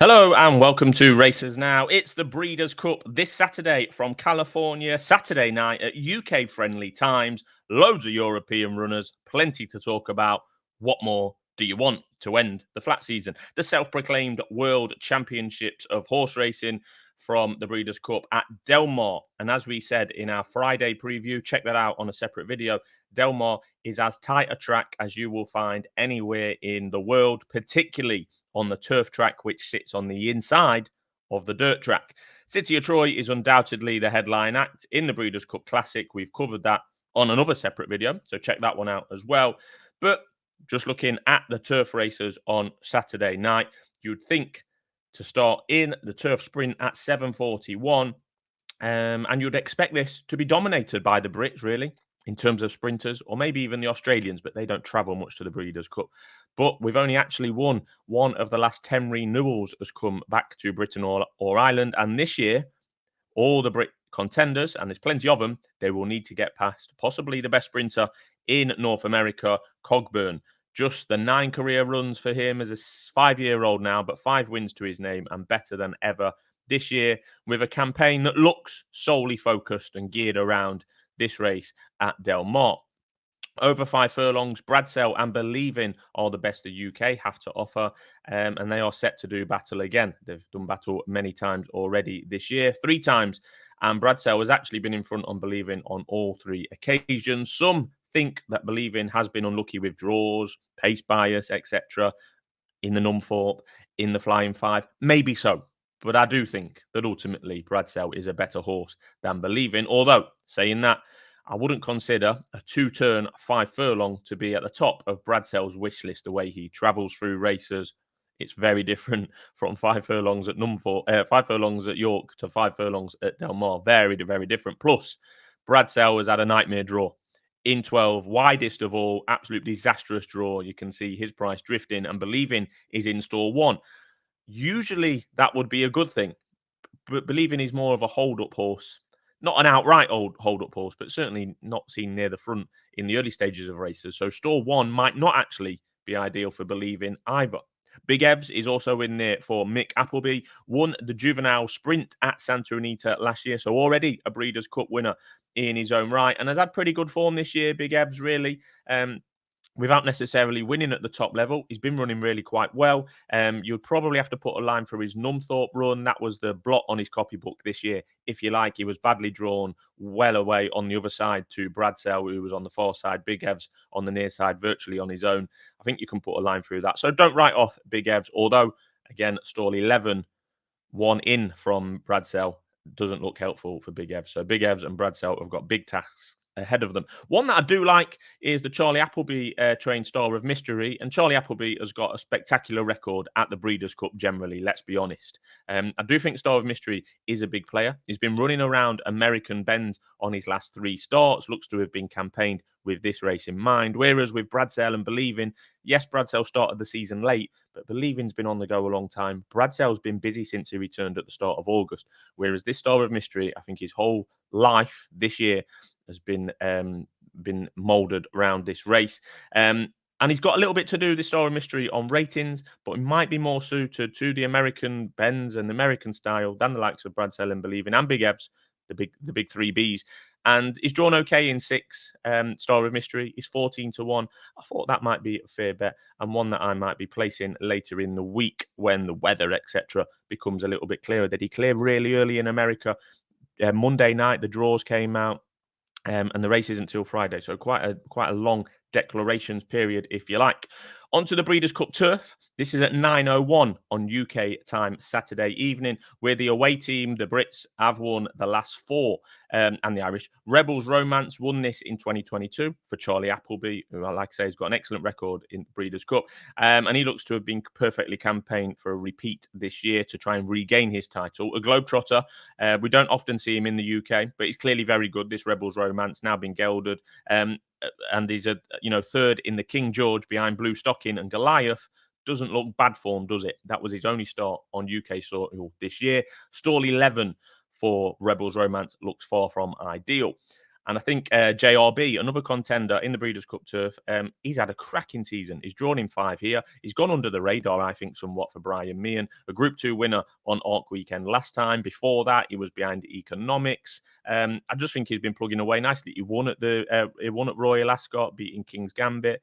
Hello and welcome to Racers Now. It's the Breeders' Cup this Saturday from California, Saturday night at UK friendly times. Loads of European runners, plenty to talk about. What more do you want to end the flat season? The self-proclaimed World Championships of Horse Racing from the Breeders' Cup at Del Mar. And as we said in our Friday preview, check that out on a separate video. Del Mar is as tight a track as you will find anywhere in the world, particularly on the turf track, which sits on the inside of the dirt track. City of Troy is undoubtedly the headline act in the Breeders' Cup Classic. We've covered that on another separate video, so check that one out as well. But just looking at the turf races on Saturday night, you'd think to start in the turf sprint at 7:41, and you'd expect this to be dominated by the Brits, really, in terms of sprinters, or maybe even the Australians, but they don't travel much to the Breeders' Cup. But we've only actually won one of the last 10 renewals has come back to Britain or Ireland. And this year, all the Brit contenders, and there's plenty of them, they will need to get past possibly the best sprinter in North America, Cogburn. Just the 9 career runs for him as a 5-year-old now, but 5 wins to his name and better than ever this year with a campaign that looks solely focused and geared around this race at Del Mar. Over 5 furlongs, Bradsell and Believing are the best the UK have to offer, and they are set to do battle again. They've done battle many times already this year, 3 times, and Bradsell has actually been in front on Believing on all 3 occasions. Some think that Believing has been unlucky with draws, pace bias, etc. in the Numthorpe, in the Flying Five. Maybe so, but I do think that ultimately Bradsell is a better horse than Believing. Although, saying that, I wouldn't consider a 2-turn, 5 furlong to be at the top of Bradsell's wish list. The way he travels through races, it's very different from 5 furlongs at 5 furlongs at York to 5 furlongs at Del Mar. Very, very different. Plus, Bradsell has had a nightmare draw in 12, widest of all, absolute disastrous draw. You can see his price drifting, and Believing is in stall 1. Usually that would be a good thing, but Believing is more of a hold-up horse. Not an outright hold-up horse, but certainly not seen near the front in the early stages of races. So stall 1 might not actually be ideal for Believing either. Big Evs is also in there for Mick Appleby. Won the juvenile sprint at Santa Anita last year, so already a Breeders' Cup winner in his own right, and has had pretty good form this year, Big Evs, really. Without necessarily winning at the top level, he's been running really quite well. You'd probably have to put a line for his Numthorpe run. That was the blot on his copybook this year, if you like. He was badly drawn well away on the other side to Bradsell, who was on the far side. Big Evs on the near side, virtually on his own. I think you can put a line through that. So don't write off Big Evs, although, again, stall 11, 1 in from Bradsell doesn't look helpful for Big Evs. So Big Evs and Bradsell have got big tasks ahead of them. One that I do like is the Charlie Appleby trained Star of Mystery, and Charlie Appleby has got a spectacular record at the Breeders' Cup generally, let's be honest. I do think Star of Mystery is a big player. He's been running around American bends on his last 3 starts, looks to have been campaigned with this race in mind, whereas with Bradsell and Believing, yes, Bradsell started the season late, but Believing's been on the go a long time. Bradsell's been busy since he returned at the start of August, whereas this Star of Mystery, I think his whole life this year has been moulded around this race. And he's got a little bit to do, this Star of Mystery, on ratings, but it might be more suited to the American bends and the American style than the likes of Bradsell and Believing and Big Evs, the big 3 Bs. And he's drawn okay in 6. Star of Mystery is 14-1. I thought that might be a fair bet, and one that I might be placing later in the week when the weather, etc., becomes a little bit clearer. Did he clear really early in America? Monday night, the draws came out. And the race isn't till Friday, so quite a long declarations period, if you like. On to the Breeders' Cup Turf. This is at 9:01 on UK time Saturday evening, where the away team, the Brits, have won the last 4, and the Irish. Rebels Romance won this in 2022 for Charlie Appleby, who, I like to say, has got an excellent record in the Breeders' Cup, and he looks to have been perfectly campaigned for a repeat this year to try and regain his title. A Globetrotter. We don't often see him in the UK, but he's clearly very good. This Rebels Romance, now been gelded, and he's a 3rd in the King George behind Blue Stocking and Goliath. Doesn't look bad form, does it? That was his only start on UK soil this year. Stall 11 for Rebels Romance looks far from ideal. And I think JRB, another contender in the Breeders' Cup Turf, he's had a cracking season. He's drawn in 5 here. He's gone under the radar, I think, somewhat for Brian Meehan. A Group 2 winner on Arc Weekend last time. Before that, he was behind Economics. I just think he's been plugging away nicely. He won at Royal Ascot, beating King's Gambit.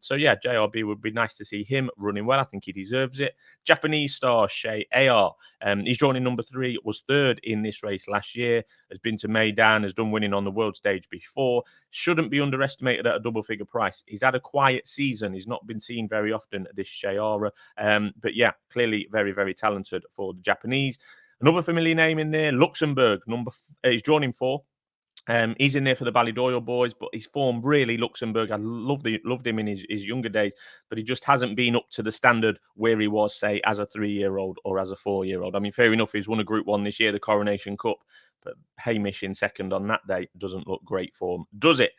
So yeah, JRB would be nice to see him running well. I think he deserves it. Japanese star Shea AR. He's drawn in number 3, was 3rd in this race last year, has been to Maidan, has done winning on the world stage before. Shouldn't be underestimated at a double figure price. He's had a quiet season. He's not been seen very often, this Shayara. But yeah, clearly very, very talented for the Japanese. Another familiar name in there, Luxembourg. He's drawn in 4. He's in there for the Ballydoyle boys, but his form really, Luxembourg, I loved him in his younger days, but he just hasn't been up to the standard where he was, say, as a 3-year-old or as a 4-year-old. I mean, fair enough, he's won a Group 1 this year, the Coronation Cup, but Hamish in second on that day doesn't look great for him, does it?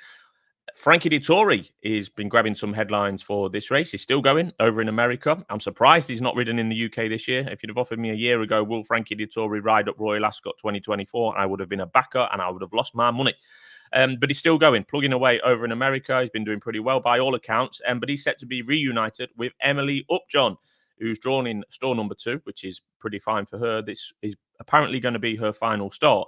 Frankie Dettori has been grabbing some headlines for this race. He's still going over in America. I'm surprised he's not ridden in the UK this year. If you'd have offered me a year ago, will Frankie Dettori ride up Royal Ascot 2024? I would have been a backer and I would have lost my money. But he's still going, plugging away over in America. He's been doing pretty well by all accounts. But he's set to be reunited with Emily Upjohn, who's drawn in store number 2, which is pretty fine for her. This is apparently going to be her final start.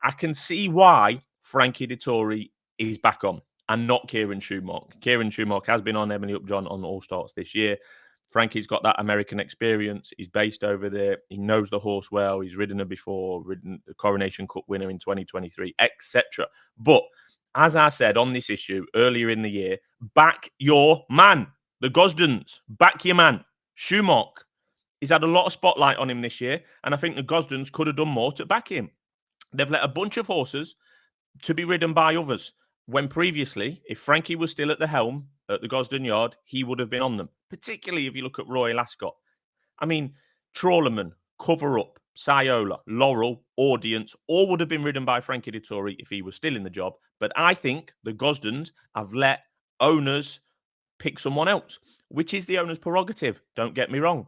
I can see why Frankie Dettori is back on, and not Kieran Schumacher. Kieran Schumacher has been on Emily Upjohn on all starts this year. Frankie's got that American experience. He's based over there. He knows the horse well. He's ridden her before, ridden the Coronation Cup winner in 2023, etc. But as I said on this issue earlier in the year, back your man. The Gosdens, back your man. Schumacher. He's had a lot of spotlight on him this year, and I think the Gosdens could have done more to back him. They've let a bunch of horses to be ridden by others, when previously, if Frankie was still at the helm at the Gosden Yard, he would have been on them, particularly if you look at Royal Ascot. I mean, Trawlerman, Cover Up, Sciola, Laurel, Audience, all would have been ridden by Frankie Dettori if he was still in the job. But I think the Gosdens have let owners pick someone else, which is the owner's prerogative. Don't get me wrong.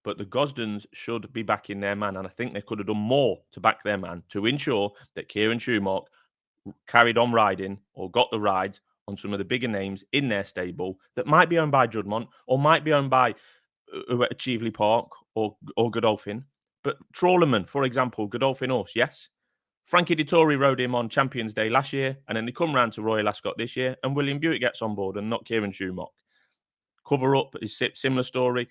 But the Gosdens should be backing their man. And I think they could have done more to back their man to ensure that Kieran Schumacher carried on riding or got the rides on some of the bigger names in their stable that might be owned by Juddmonte or might be owned by Cheveley Park or Godolphin. But Trawlerman, for example, Godolphin horse, yes. Frankie Dettori rode him on Champions Day last year, and then they come round to Royal Ascot this year, and William Buick gets on board and not Kieran Schumacher. Cover Up is similar story.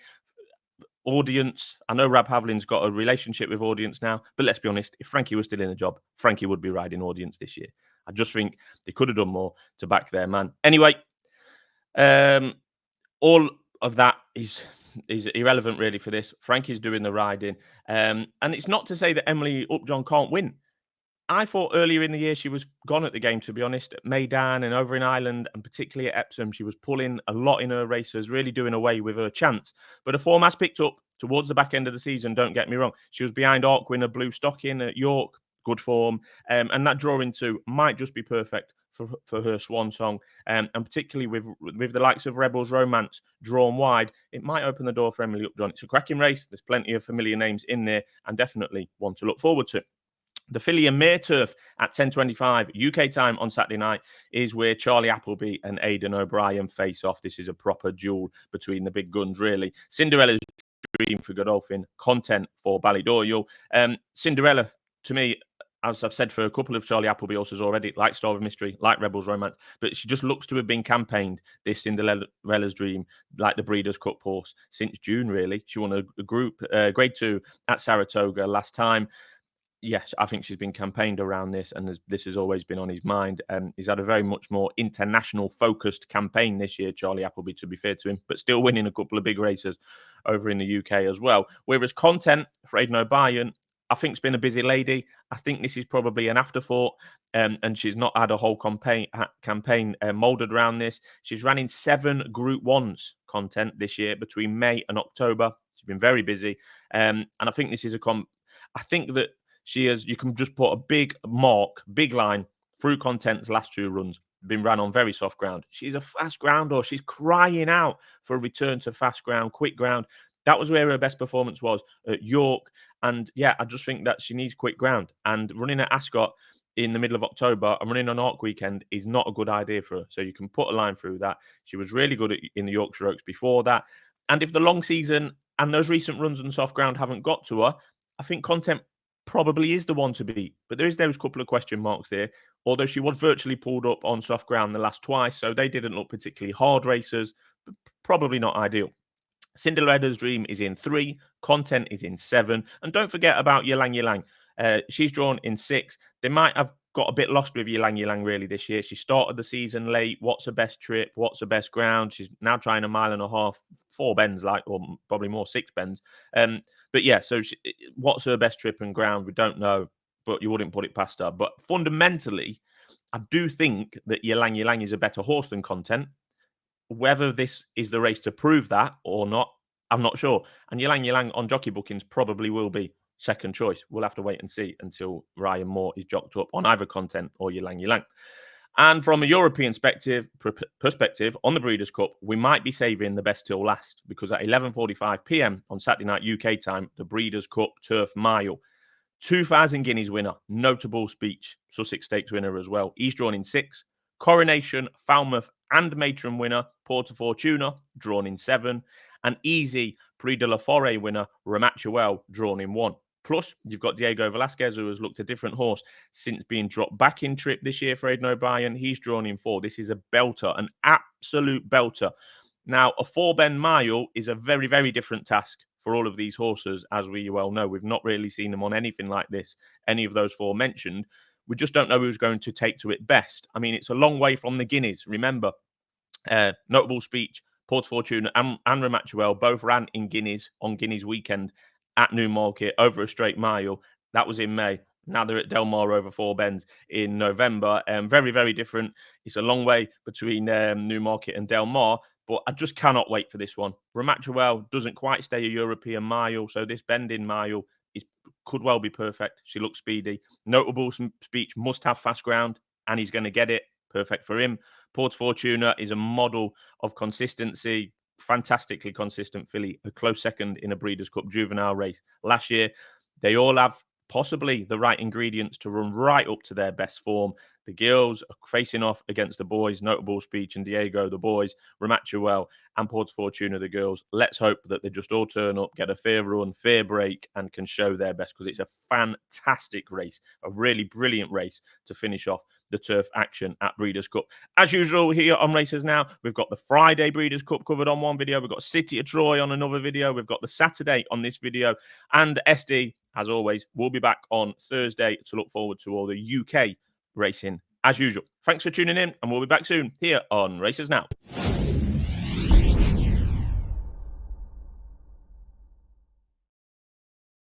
Audience, I know Rab Havlin's got a relationship with Audience now, but let's be honest, if Frankie was still in the job, Frankie would be riding Audience this year. I just think they could have done more to back their man. Anyway, all of that is irrelevant really for this. Frankie's doing the riding. And it's not to say that Emily Upjohn can't win. I thought earlier in the year she was gone at the game, to be honest. At Maidan and over in Ireland, and particularly at Epsom, she was pulling a lot in her races, really doing away with her chance. But her form has picked up towards the back end of the season, don't get me wrong. She was behind Arc winner Blue Stocking at York, good form. And that drawing two might just be perfect for her swan song. And particularly with the likes of Rebels Romance drawn wide, it might open the door for Emily Upjohn. It's a cracking race. There's plenty of familiar names in there and definitely one to look forward to. The filly and Mare Turf at 10:25 UK time on Saturday night is where Charlie Appleby and Aidan O'Brien face off. This is a proper duel between the big guns, really. Cinderella's Dream for Godolphin, Content for Ballydoyle. Cinderella, to me, as I've said for a couple of Charlie Appleby horses already, like Star of Mystery, like Rebels Romance, but she just looks to have been campaigned, this Cinderella's Dream, like the Breeders' Cup horse, since June, really. She won a group, Grade 2 at Saratoga last time. Yes, I think she's been campaigned around this, and this has always been on his mind. He's had a very much more international-focused campaign this year, Charlie Appleby, to be fair to him, but still winning a couple of big races over in the UK as well. Whereas Content for Aidan O'Brien, I think, has been a busy lady. I think this is probably an afterthought, and she's not had a whole campaign moulded around this. She's ran in 7 Group 1s, Content, this year between May and October. She's been very busy, and I think this is I think that you can just put a big line through Content's last 2 runs. Been ran on very soft ground. She's a fast ground horse. She's crying out for a return to fast ground, quick ground. That was where her best performance was at York. And yeah, I just think that she needs quick ground. And running at Ascot in the middle of October and running on Arc Weekend is not a good idea for her. So you can put a line through that. She was really good in the Yorkshire Oaks before that. And if the long season and those recent runs on soft ground haven't got to her, I think Content probably is the one to beat. But there is those couple of question marks there. Although she was virtually pulled up on soft ground the last twice, so they didn't look particularly hard racers, but probably not ideal. Cinderella's Dream is in 3, Content is in 7, and don't forget about Ylang Ylang. She's drawn in 6. They might have got a bit lost with Ylang Ylang really this year. She started the season late. What's her best trip? What's her best ground? She's now trying a mile and a half, 4 bends, or probably more, 6 bends. But yeah, so what's her best trip and ground? We don't know, but you wouldn't put it past her. But fundamentally, I do think that Ylang Ylang is a better horse than Content. Whether this is the race to prove that or not, I'm not sure. And Ylang Ylang on jockey bookings probably will be second choice. We'll have to wait and see until Ryan Moore is jocked up on either Content or Ylang Ylang. And from a European perspective, on the Breeders' Cup, we might be saving the best till last because at 11:45 p.m. on Saturday night UK time, the Breeders' Cup Turf Mile. 2,000 guineas winner, notable speech, Sussex Stakes winner as well. He's drawn in 6. Coronation, Falmouth, and Matron winner, Porta Fortuna, drawn in 7. And easy Prix de la Forêt winner, Ramachuel, drawn in 1. Plus, you've got Diego Velasquez, who has looked a different horse since being dropped back in trip this year for Aidan O'Brien. He's drawn in 4. This is a belter, an absolute belter. Now, a 4-bend mile is a very, very different task for all of these horses, as we well know. We've not really seen them on anything like this, any of those 4 mentioned. We just don't know who's going to take to it best. I mean, it's a long way from the Guineas. Remember, notable speech, Porta Fortuna and Ramachuel both ran in Guineas on Guineas weekend at Newmarket over a straight mile. That was in May. Now they're at Del Mar over 4 bends in November. Very, very different. It's a long way between Newmarket and Del Mar, but I just cannot wait for this one. Ramachuel doesn't quite stay a European mile, so this bending mile could well be perfect. She looks speedy. Notable speech, must have fast ground, and he's going to get it. Perfect for him. Porta Fortuna is a model of consistency, fantastically consistent filly, a close second in a Breeders' Cup juvenile race last year. They all have possibly the right ingredients to run right up to their best form. The girls are facing off against the boys, notable speech, and Diego, the boys, Ramachuel, and Porta Fortuna, the girls. Let's hope that they just all turn up, get a fair run, fair break, and can show their best because it's a fantastic race, a really brilliant race to finish off the turf action at Breeders' Cup. As usual, here on Races Now, we've got the Friday Breeders' Cup covered on one video. We've got City of Troy on another video. We've got the Saturday on this video. And SD, as always, we'll be back on Thursday to look forward to all the UK racing as usual. Thanks for tuning in, and we'll be back soon here on Races Now.